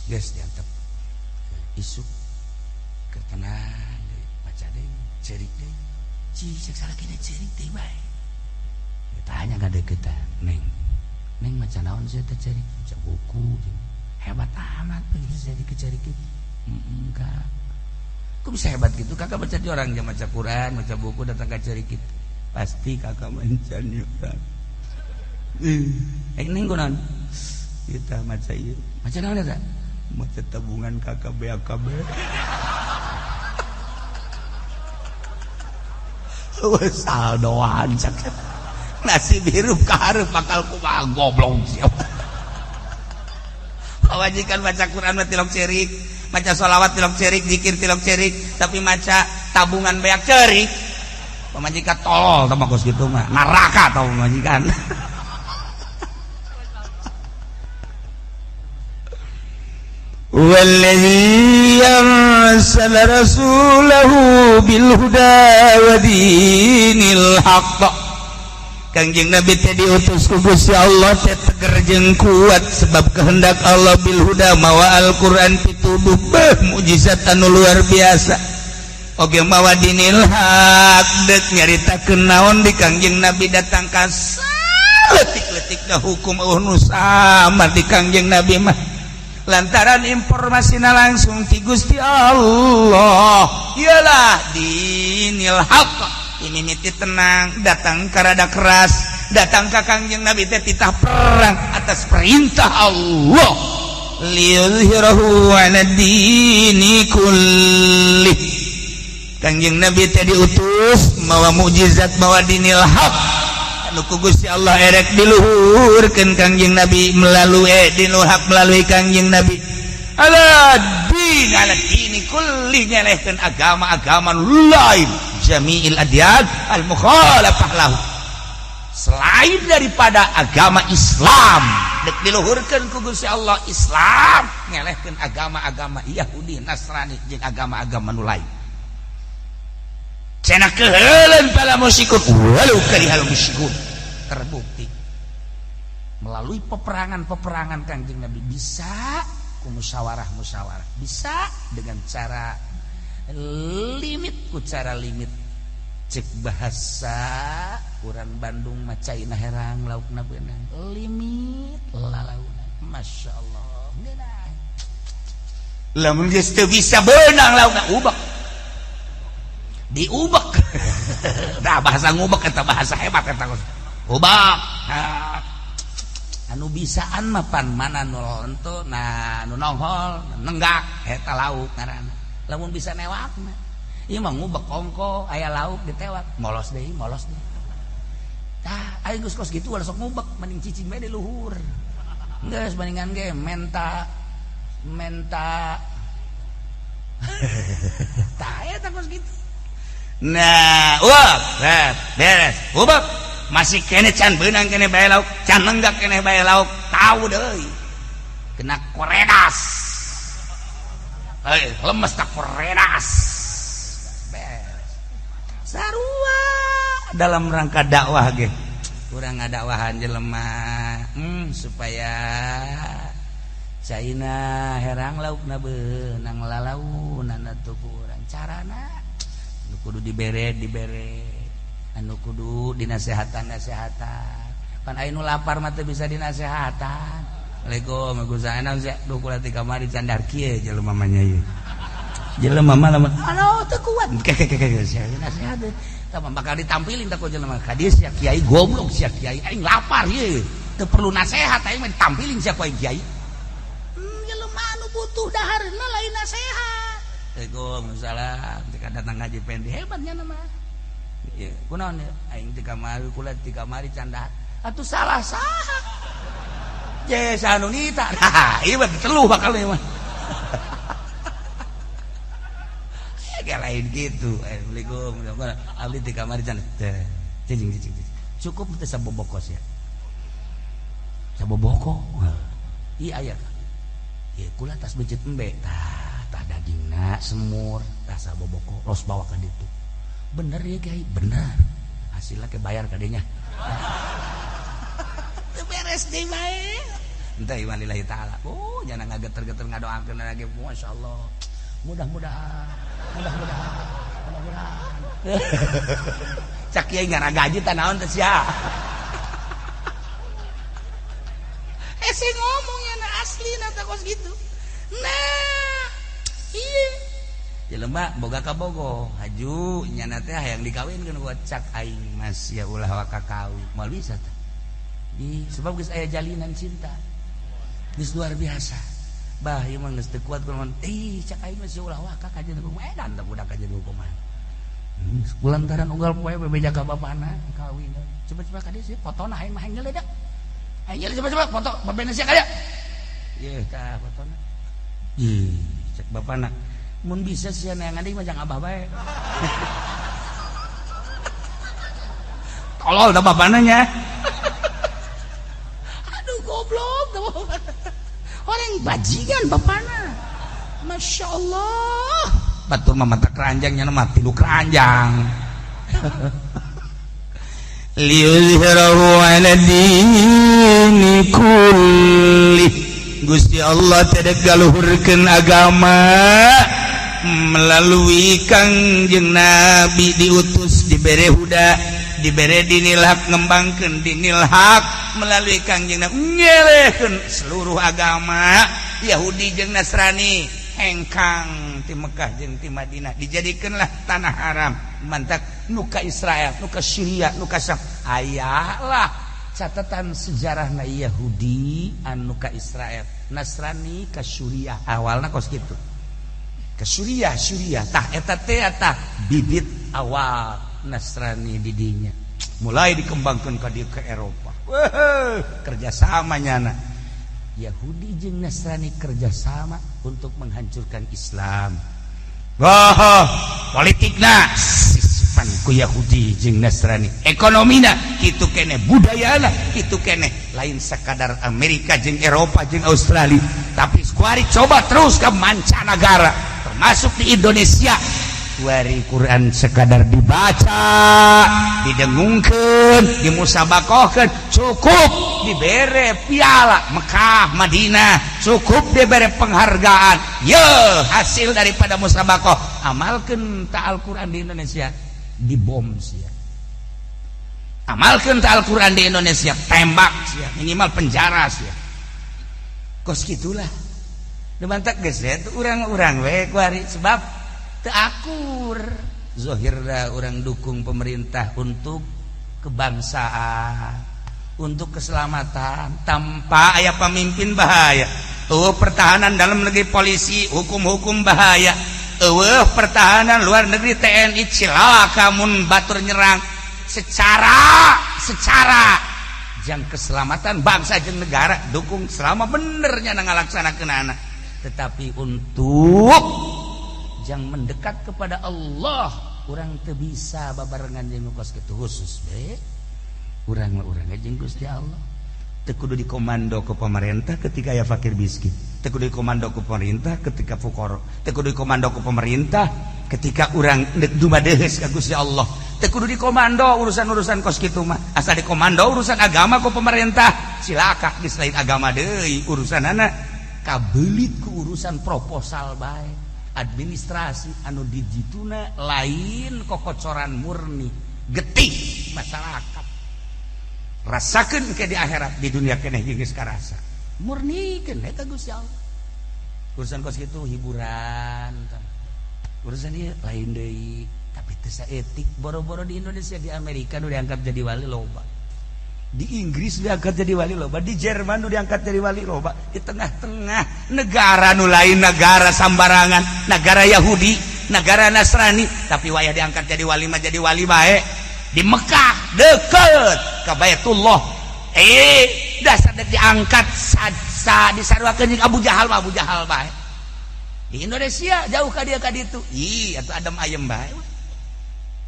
geus diantep isuk keur tenang baca deui cerik deui cek salaki da cerik teh bae ditanya ngadeukeutan neng maca naon sih teh cerik maca buku hebat amat begitu jadi kecari gitu. Enggak. Kok bisa hebat gitu? Kakak baca di orang yang baca Quran, baca buku datang ke cari gitu. Pasti kakak mencan orang. Ini gunan. Kita baca ieu. Baca naon eta? Baca tabungan kakak BAKB. Wes saldoan cak. Nasi biru kahareup bakal kumaha goblok siapa. Wajikan baca Quran tilok cerik, baca sholawat tilok cerik, zikir tilok cerik, tapi maca tabungan beak cerik. Pamajikan tolol teh kos kitu mah. Neraka tau pamajikan. Wallazi arsala rasulahu bil huda wa dinil haqq. Kangjeng Nabi teh diutus ku Gusti Allah teh teger jeung kuat sebab kehendak Allah bil huda mawa Al-Qur'an pituduh mukjizat anu luar biasa. Oge mawa dinil haq deuk nyaritakeun naon di Kangjeng Nabi datang ka leutik-leutikna hukum nu sama di Kangjeng Nabi mah lantaran informasina langsung ti Gusti Allah. Iyalah dinil haq. Ini miti tenang datang karada keras datang ka Kangjeng Nabi teh titah perang atas perintah Allah liyuzhirahu 'ala dini kulli. Kangjeng Nabi teh diutus mawa mukjizat mawa dinil haq nuku Gusti Allah erek diluhurkeun Kangjeng Nabi melalui dinuhak melalui Kangjeng Nabi ala dini kulli nyelehkeun agama-agama lain jami'il adyan al mukhalafah lahu selain daripada agama Islam dek diluhurkeun ku Gusti Allah Islam nyelehkeun agama-agama Yahudi Nasrani jeung agama-agama nu lain cenah keheuleuh para musyrikun walau karihal musyrikun terbukti melalui peperangan-peperangan Kangjeng Nabi bisa ku musyawarah bisa dengan cara limit ku cara limit cek bahasa urang Bandung macaina herang laukna beunang limit lalauna Masya Allah ngeunah lamun geus teu bisa beunang laukna ubek diubek dah bahasa ngubek eta bahasa hebat eta ubek anu bisaan mah pan mana nu henteu nah nu nongol nenggak eta lauk ngaranna lamun bisa newakna ieu mah ngubek kongko aya lauk ditewak molos deui tah aya geus kos kitu sok ngubek mending cicing bae di luhur geus bandingan ge menta tah eta kos kitu nah beres ubek masih kene can beunang kene bae lauk can nenggak kene bae lauk tahu deui kena koredas lemes tak koredas beres sarua dalam rangka dakwah ge urang ngadakwahan jelema supaya caina herang laukna beunang lalaunan atuh urang carana nu kudu dibere anu kudu dinasehatan pan aya nu lapar mah teu bisa dinasehatan Assalamualaikum Gusaana duh kula ti kamari candar kieu jelema mah nya ieu jelema mah lamun anu teu kuat nasihat tah bakal ditampilin tah ku jelema hadis sia kiai goblok sia kiai aing lapar ieu teu perlu nasehat aing mah ditampilin sia ku kiai jelema anu butuh dahareuna lain nasehat Waalaikumsalam tika datang ngaji pendi hebatnya nama ya, kunaon ya? Aing di kamari kula di kamari candaan. Atuh salah saha. Je sanu nita. Nah, ieu mah teluh bakal ieu mah. Ya lain gitu. Assalamualaikum. Abdi di kamari candaan. Cicing. Cukup teh sabobokos ya. Saboboko. Ieu aya. Ya kula tas becet embe tah dagingna semur tah saboboko los bawa ka ditu. Bener ya Kiai, bener. Hasilnya ke bayar kadenya. Teu beres deui bae. Entah walillahi taala. Oh, jangan ngageter-geter ngadoakeun lagi. Masyaallah. Mudah-mudahan. Cak Kiai ngaragaji tah naon teh sia. Ese ngomong ya na asli na takos gitu. Nah, iya. Jelema boga ka bogo, haju nyana teh hayang dikawinkeun ku cak aing mas ya ulah waka kawin. Moal bisa teh. Di sebab geus aya jalinan cinta. Geus luar biasa. Bah ieu mah geus teu kuat kumaha. Cak aing mas ya ulah waka ka jeung kumaha edan teh budak ka jeung kumaha. Kulantaran unggal poe bebeja ka bapana kawin. Coba-coba ka dieu fotona hayang mah hayang ngeledak. Hayang coba-coba foto babena sia kaya. Yeuh tah fotona. Cek bapana mun bisa sih yang ada macam abah bae. Tolol dah bapananya. Aduh goblok dah bapana. Orang bajingan bapana. Masya Allah. Batur mah mata keranjangnya nama tilu keranjang. Liyuzhirahu ala dini kulli. Gusti Allah tidak galuhurkeun agama melalui Kangjeng Nabi diutus dibere huda dibere dinil haq ngembangkeun dinil haq melalui Kangjeng Nabi nyelehkeun seluruh agama Yahudi jeung Nasrani hengkang ti Mekah jeung ti Madinah dijadikeunlah tanah haram mantak nu ka Israel nu ka Syria nu ka Syam ayalah catatan sejarahna Yahudi anu ka Israel Nasrani ka Syria awalna kos kitu ke Syria tah eta teh bibit awal Nasrani di dinya mulai dikembangkan ke Eropa. Kerjasamanya anak Yahudi jeung Nasrani kerjasama untuk menghancurkan Islam. Wah, politikna sisipan ku Yahudi jeung Nasrani, ekonomina kitu keneh, budayana kitu keneh, lain sekadar Amerika jeung Eropa jeung Australia, tapi kuari coba terus ke mancanegara termasuk di Indonesia. Kuari Quran sekadar dibaca, didengungkeun, dimusabakohkeun, cukup dibere piala Mekah, Madinah, cukup dibere penghargaan. Ye, hasil daripada musabakoh amalkeun ta Al-Qur'an di Indonesia dibom sia. Amalkeun ta Al-Qur'an di Indonesia tembak sia, minimal penjara sia. Kos gitulah. Demantak geus eta urang-urang we kuari sebab akur zahirna orang dukung pemerintah untuk kebangsaan, untuk keselamatan, tanpa aya pemimpin bahaya. Pertahanan dalam negeri polisi, hukum-hukum bahaya. Pertahanan luar negeri TNI cilaka mun batur nyerang secara jang keselamatan bangsa jeung negara dukung selama benernya ngalaksanakeunana. Tetapi untuk yang mendekat kepada Allah orang teu bisa babarengan jeung kos kitu khusus be urang jeung Gusti Allah teu kudu dikomando ke pemerintah ketika aya fakir miskin, teu kudu dikomando ke pemerintah ketika fuqara, teu kudu dikomando ke pemerintah ketika urang dumadeus ka Gusti Allah, teu kudu dikomando urusan-urusan kos kitu mah asa dikomando urusan agama ku pemerintah silaka geus lain agama deui urusanana kabelit ku urusan proposal bae. Administrasi anu dijituna lain kokocoran murni getih masyarakat rasakeun ke di akhirat, di dunia keneh geus karasa murnikeun eta Gusti Allah. Urusan kos kitu hiburan urusan ieu lain deui tapi teu saetik. Boro-boro di Indonesia, di Amerika nu diangkat jadi wali loba, di Inggris diangkat jadi wali loba, di Jerman nu diangkat jadi wali loba, di tengah-tengah negara nu lain negara sambarangan, negara Yahudi, negara Nasrani, tapi wayah diangkat jadi wali mah jadi wali bae. Di Mekah deket ka Baitullah, dasar diangkat disaruakeun jeung Abu Jahal mah Abu Jahal bae. Di Indonesia jauh ka dieu ka ditu, atuh adem ayem bae.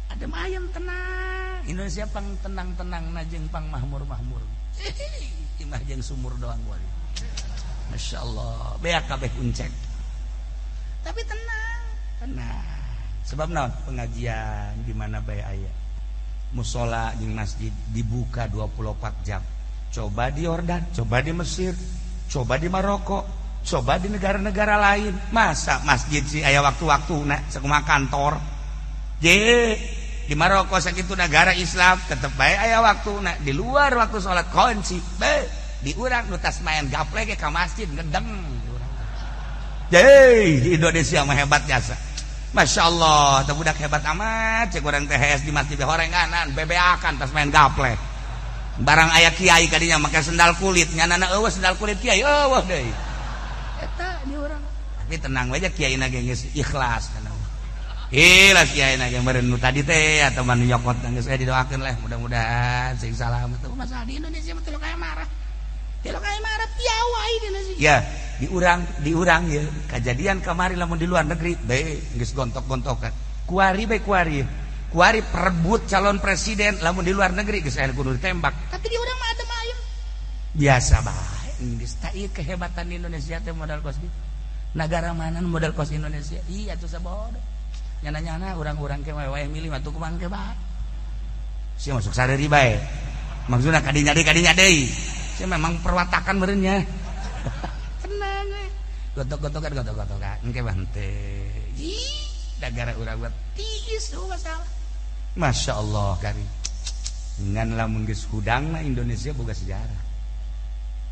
Adem ayem tenang. Indonesia pang tenang-tenang najeng pang mahmur-mahmur. Imah jeung sumur doang gua. Masya Allah, beak kabeh uncek. Tapi tenang. Sebab naon? Pengajian di mana bae aya. Musola jeung masjid dibuka 24 jam. Coba di Yordan, coba di Mesir, coba di Maroko, coba di negara-negara lain. Masa masjid sih aya waktu-waktuna sakumaha kantor. Di Maroko sakitu negara Islam tetep bae aya waktuna, di luar waktu salat kunci di urang nu tas main gaple ge ka masjid ngedeng urang. Di Indonesia mah hebat jasa. Masya Allah, teu budak hebat amat cek urang THS di masjid horenganan bebeakan tas main gaple. Barang aya kiai kadinya make sendal kulit, nyanana eueuh sendal kulit kiai eueuh deui. Eta di urang. Tapi tenang we kiai na ge geus ikhlas kana. Lah kiai na ge meureun nu tadi teh atuh mah nyokot geus didoakeun lah mudah-mudahan sing salamet. Masalah di Indonesia mah teu kaya marah. Teu kaya marah piawai di Indonesia. Ya, di urang ya kejadian kamari lamun di luar negeri bae geus gontok-gontokan. Kuari perebut calon presiden lamun di luar negeri geus aya kudu ditembak. Tapi di urang mah adem ayem. Biasa bae. Geus tah ieu kehebatan di Indonesia teh modal kos di. Negara mana modal kos Indonesia? Iya atuh sabodo. Nyana-nyana urang-urang ke wae milih mah tuh kumang ke bae. Sia masuk sareri bae. Maksudna kadinya deui. Sia memang perwatakan meureun nya. Tenang we. Gotok-gotokan engke mah henteu. Negara urang buat tiis tuh masalah. Masya Allah kari. Dengan lamun geus hudangna Indonesia boga sejarah.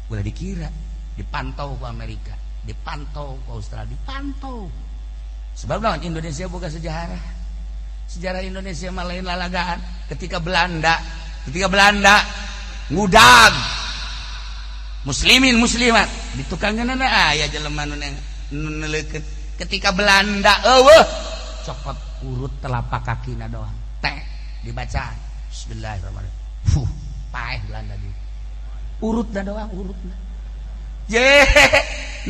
Ulah dikira, dipantau ke Amerika, dipantau ke Australia, dipantau. Sebab lawan Indonesia boga sejarah. Sejarah Indonesia mah lain lalagaan. Ketika Belanda ngudag muslimin muslimat di tukangeunna aya jelema nu neleukeun. Ketika Belanda copot urut telapak kakina doang. Teh dibacaan Bismillahirrahmanirrahim. Paeh Belanda di. Urutna doang, urutna.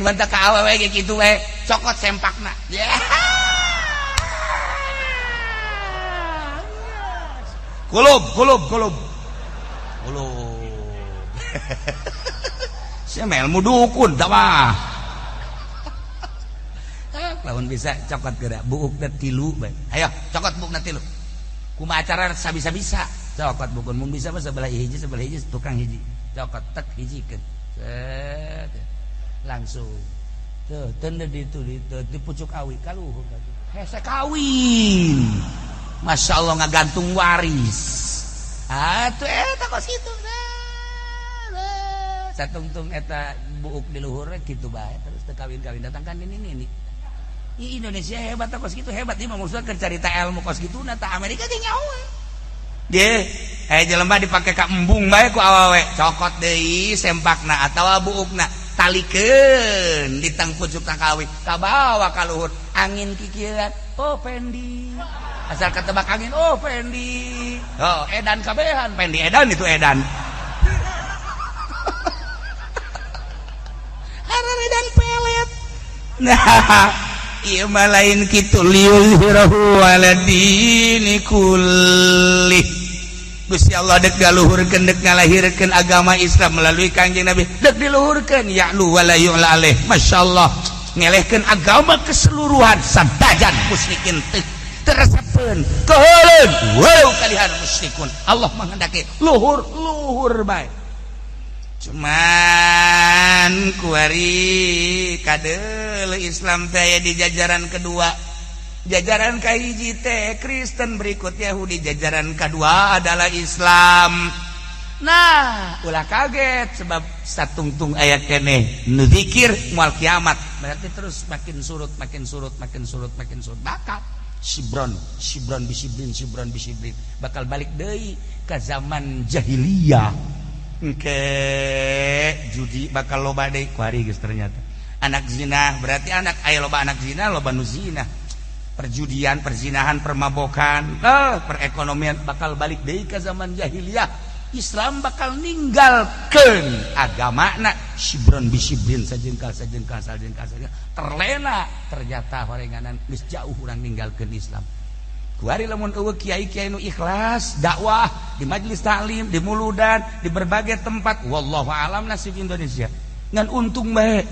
Nu mantap ka awewe ge kitu we, cokot sempakna. Kulub. Sia melmu dukun tah mah. Lamun bisa cokot geura buukna 3 bae. Ayo cokot buukna 3. Kumaha acara sabisa-bisa. Cokot bukun mun bisa mah sebelah hiji tukang hiji. Cokot tek hijikeun. Set. Langsung. Tuh, teu di pucuk awi kaluhur. Hese kawin. Masya Allah ngagantung waris. Atuh eta kos kitu. Satungtung eta buuk di luhur kitu bae terus teu kawin-kawin datangkan ini. Indonesia hebat kos kitu hebat ieu mah maksudna keur carita ilmu kos kituna tah Amerika ge nyawa. Ge, jelema dipake ka embung bae ku awewe, cokot deui sempakna atawa buukna, talikeun di tang pucuk tang kawin, kabawa ka luhur, angin kikieuan, oh Pendi. Asal ketebak angin, oh Pendi. Oh, edan kabehan, Pendi edan itu edan. Haran edan pelet. Nah, ieu mah lain kitu liyuzhirahu ala dini kulli. Gusti Allah dek galuhurkeun dek ngalahirkeun agama Islam melalui Kangjeng Nabi dek diluhurkeun ya'lu wala yu'la alaih. Masyaallah ngelehkeun agama keseluruhan sadajan musyrikin teu teresepeun keuleun walau kalihan musyrikun. Allah manghendake luhur bae. Cuman kuari kadel Islam teh di jajaran kedua, jajaran kahiji teh Kristen, berikut Yahudi, jajaran kedua adalah Islam. Nah ulah kaget sebab satungtung ayat keneh nu zikir moal kiamat berarti terus makin surut bakal Shibron bisibrin bakal balik deui ka zaman jahiliyah. Ke judi bakal loba deui kuari geus ternyata. Anak zina berarti anak aya loba anak zina, loba nu zina. Perjudian, perzinahan, permabokan, perekonomian bakal balik deui ka zaman jahiliyah. Islam bakal ninggalkeun agamana shibron bisibrin sajengkal terlena ternyata horenganan geus jauh urang ninggalkeun Islam. Kuari lamun eueuh kiai-kiai nu ikhlas dakwah di majelis taklim, di muludan, di berbagai tempat, wallahu alam nasib Indonesia. Ngan untung bae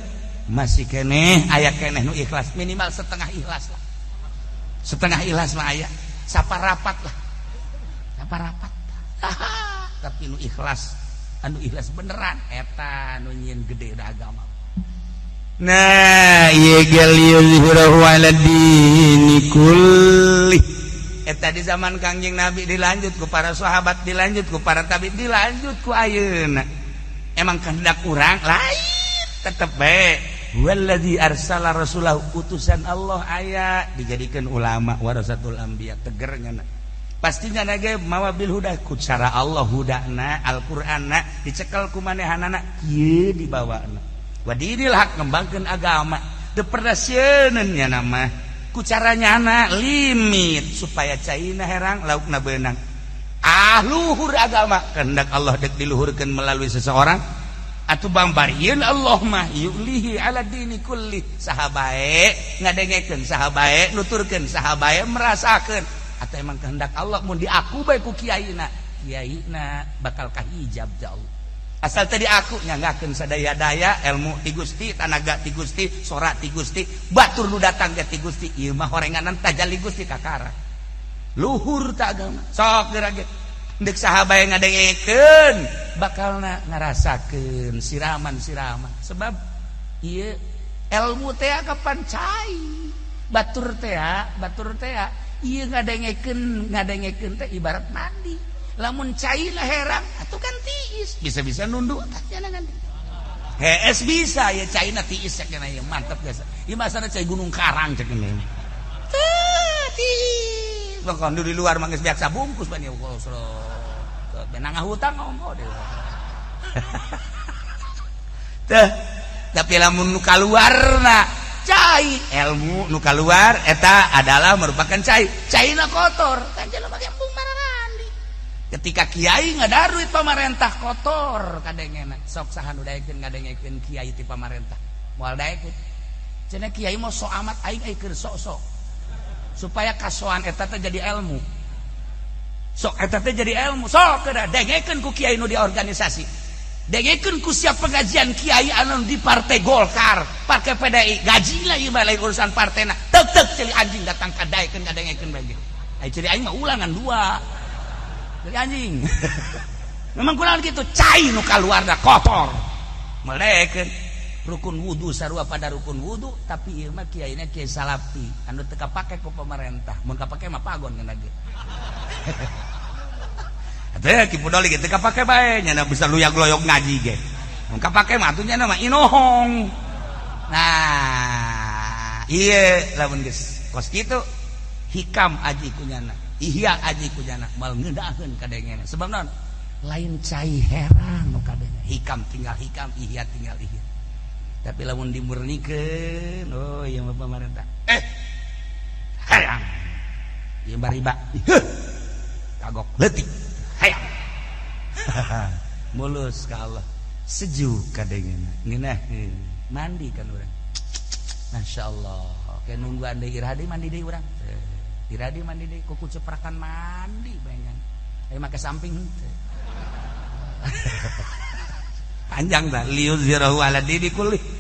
masih keneh aya keneh nu ikhlas, minimal setengah ikhlas lah. Setengah ikhlas mah aya, saparapat lah. Saparapat. Tapi nu ikhlas, anu ikhlas beneran eta nu nyieun gede da agama. Nah, ieu gal yuzhirahu ala dini kulli. Eta di zaman Kangjeng Nabi dilanjut ku para sahabat, dilanjut ku para tabi'in, dilanjut ku ayeuna. Emang kehendak urang lain tetep bae. Wallazi arsala rasulahu, utusan Allah aya dijadikeun ulama warasatul anbiya, tegernya. Pastinya nage mawa bil huda ku cara Allah hudana Al-Qur'anna dicekel ku manehanana kieu dibawana. Wa dinil haq ngembangkeun agama. Teu perdasieun nya nama. Ku caranya anak limit supaya caina herang laukna beunang. Luhur agama kehendak Allah dek diluhurkeun melalui seseorang atuh bambarieun Allah mah yulihi ala dini kulli. Sahabae ngadengekeun, sahabae nuturkeun, sahabae merasakeun atuh emang kehendak Allah mun diaku bae ku kiaina bakal kahijab ja Allah. Asal tadi aku nyanggakeun sadaya-daya ilmu ti Gusti, tanaga ti Gusti, sora ti Gusti, batur nu datang ke ti Gusti, ieu mah horenganan tajalli Gusti kakara. Luhur ta agama. Sok geura ge. Deuk sahabae ngadengekeun bakalna ngarasakeun siraman-siraman. Sebab ieu ilmu teh kapan cai. Batur teh ieu ngadengekeun teh ibarat mandi. Lamun caina herang atuh kan tiis bisa-bisa nunduk jangan ganti hees bisa ya caina tiis cek kana ieu mantep geus ieu masana cai gunung karang cek ini tiis pokon di luar mah geus biasa bungkus ban ieu kosro benang hutang ngomong deui teh tapi lamun nu kaluarna cai ilmu nu kaluar eta adalah merupakan caina kotor kan jelema ge embung marana. ketika kiai ngadaruit pamarentah kotor kadengena sok saha nu daekeun ngadengekeun kiai ti pamarentah moal daekeun cenah kiai mah sok amat aing keur sok-sok supaya kasoan eta teh jadi ilmu sok eta teh jadi ilmu sok kada dengekeun ku kiai nu di organisasi dengekeun ku siap pengajian kiai anu di partai Golkar partai PDI gaji lah ieu lain urusan partena teuk celi anjing datang ka daekeun ngadengekeun bae ai celi aing mah ulangan dua celi anjing memang kunaon kitu cai nu kaluarna kotor melekeun rukun wudu sarua pada rukun wudu tapi ieu mah kiaina kiai salapi anu teu kapake ku pemerintah mun kapake mah pagon kana ge atuh ki pudoli ge teu kapake bae nya bisa luyag-loyog ngaji ge mun kapake mah atuh nya mah inohong nah ieu lamun geus kos kitu hikam aji kunyana ihya aji kunyana mal ngeudaheun kadengena sebab naon lain cai heran nu kadengena hikam tinggal hikam ihya tinggal ihya tapi lamun dimurnikeun oh ieu mah pamarentah hayang ieu mah riba kagok leutik hayang mulus ka Allah sejuk kadengena ngeunaheun mandi kan urang masyaallah oke nungguan deui iradi mandi deui urang iradi mandi deui kuku ceprakan mandi banyak aya make samping panjang dah liuzirahu ala dini kulli